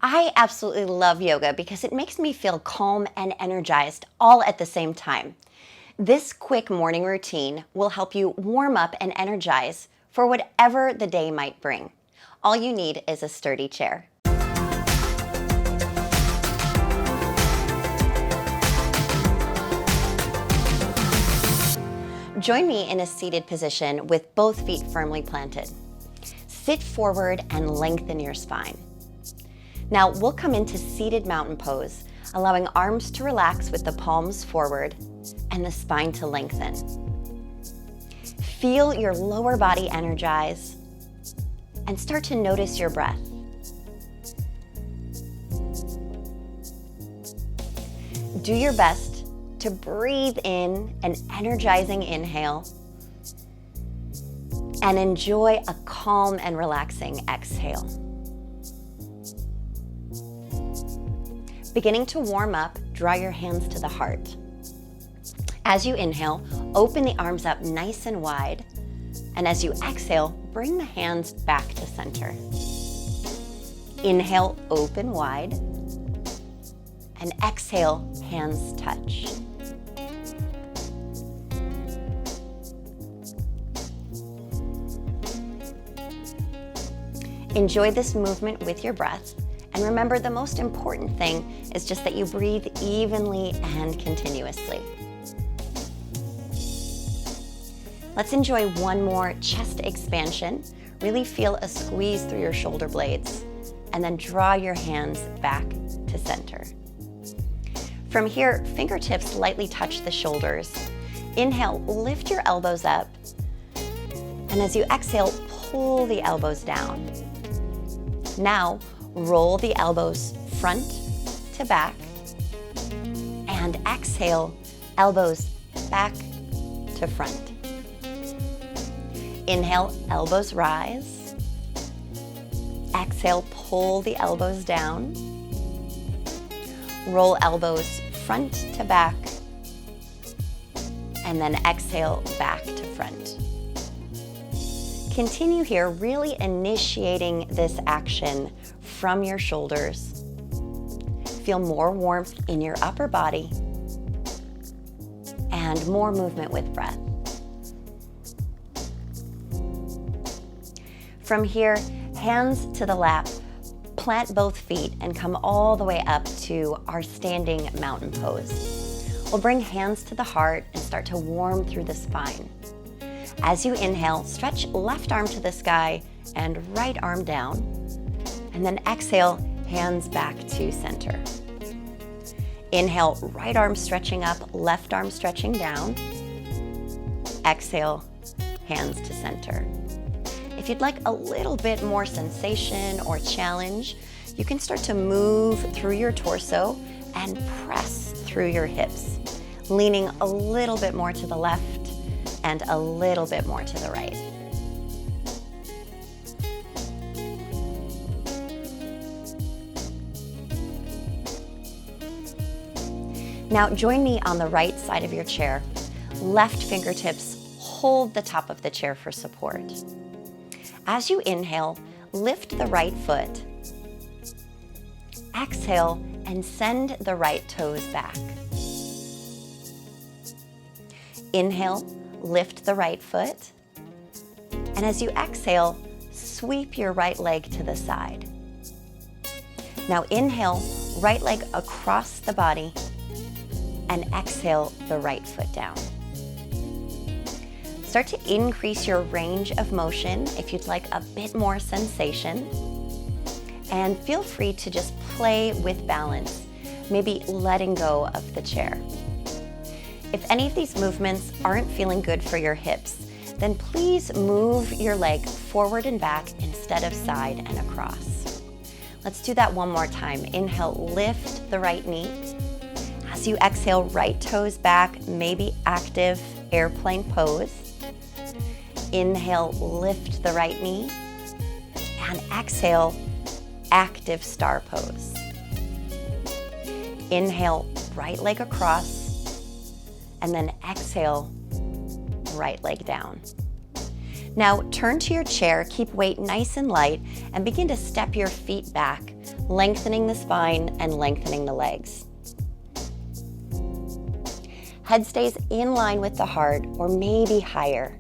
I absolutely love yoga because it makes me feel calm and energized all at the same time. This quick morning routine will help you warm up and energize for whatever the day might bring. All you need is a sturdy chair. Join me in a seated position with both feet firmly planted. Sit forward and lengthen your spine. Now we'll come into seated mountain pose, allowing arms to relax with the palms forward and the spine to lengthen. Feel your lower body energize and start to notice your breath. Do your best to breathe in an energizing inhale and enjoy a calm and relaxing exhale. Beginning to warm up, draw your hands to the heart. As you inhale, open the arms up nice and wide, and as you exhale, bring the hands back to center. Inhale, open wide, and exhale, hands touch. Enjoy this movement with your breath. And remember, the most important thing is just that you breathe evenly and continuously. Let's enjoy one more chest expansion. Really feel a squeeze through your shoulder blades, and then draw your hands back to center. From here, fingertips lightly touch the shoulders. Inhale, lift your elbows up, and as you exhale, pull the elbows down. Now, roll the elbows front to back, and exhale, elbows back to front. Inhale, elbows rise. Exhale, pull the elbows down. Roll elbows front to back, and then exhale, back to front. Continue here, really initiating this action from your shoulders. Feel more warmth in your upper body and more movement with breath. From here, hands to the lap, plant both feet and come all the way up to our standing mountain pose. We'll bring hands to the heart and start to warm through the spine. As you inhale, stretch left arm to the sky and right arm down. And then exhale, hands back to center. Inhale, right arm stretching up, left arm stretching down. Exhale, hands to center. If you'd like a little bit more sensation or challenge, you can start to move through your torso and press through your hips, leaning a little bit more to the left and a little bit more to the right. Now join me on the right side of your chair. Left fingertips hold the top of the chair for support. As you inhale, lift the right foot. Exhale and send the right toes back. Inhale, lift the right foot. And as you exhale, sweep your right leg to the side. Now inhale, right leg across the body, and exhale the right foot down. Start to increase your range of motion if you'd like a bit more sensation. And feel free to just play with balance, maybe letting go of the chair. If any of these movements aren't feeling good for your hips, then please move your leg forward and back instead of side and across. Let's do that one more time. Inhale, lift the right knee. As you exhale, right toes back, maybe active airplane pose. Inhale, lift the right knee. And exhale, active star pose. Inhale, right leg across. And then exhale, right leg down. Now turn to your chair, keep weight nice and light, and begin to step your feet back lengthening the spine and lengthening the legs. Head stays in line with the heart or maybe higher.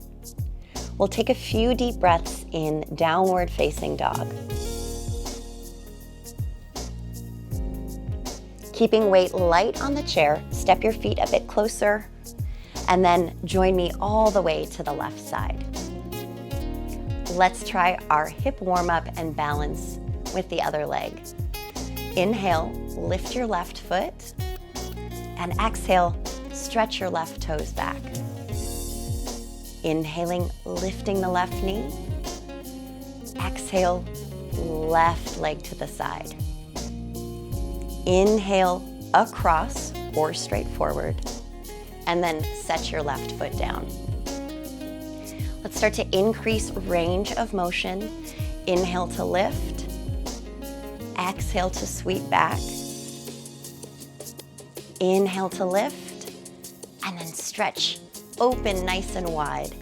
We'll take a few deep breaths in downward facing dog. Keeping weight light on the chair, step your feet a bit closer, and then join me all the way to the left side. Let's try our hip warm-up and balance with the other leg. Inhale, lift your left foot, and exhale, stretch your left toes back. Inhaling, lifting the left knee. Exhale, left leg to the side. Inhale, across or straight forward, and then set your left foot down. Let's start to increase range of motion. Inhale to lift. Exhale to sweep back. Inhale to lift, and then stretch, open nice and wide.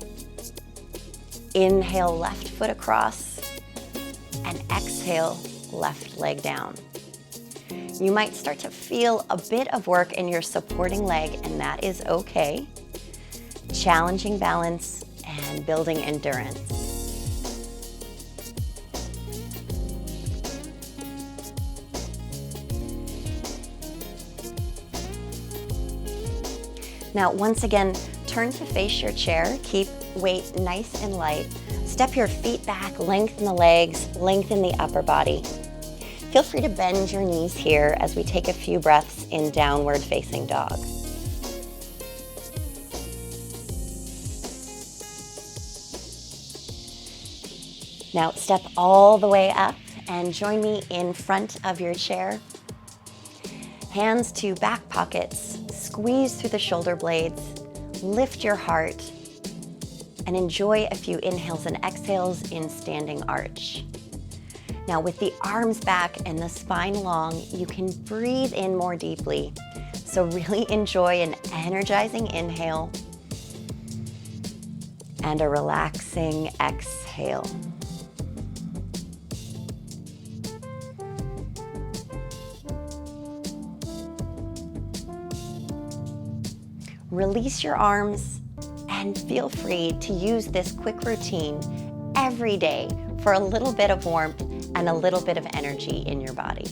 Inhale, left foot across, and exhale, left leg down. You might start to feel a bit of work in your supporting leg, and that is okay. Challenging balance and building endurance. Now, once again, turn to face your chair. Keep weight nice and light. Step your feet back, lengthen the legs, lengthen the upper body. Feel free to bend your knees here as we take a few breaths in downward facing dog. Now step all the way up and join me in front of your chair. Hands to back pockets, squeeze through the shoulder blades, lift your heart, and enjoy a few inhales and exhales in standing arch. Now with the arms back and the spine long, you can breathe in more deeply. So really enjoy an energizing inhale and a relaxing exhale. Release your arms and feel free to use this quick routine every day for a little bit of warmth and a little bit of energy in your body.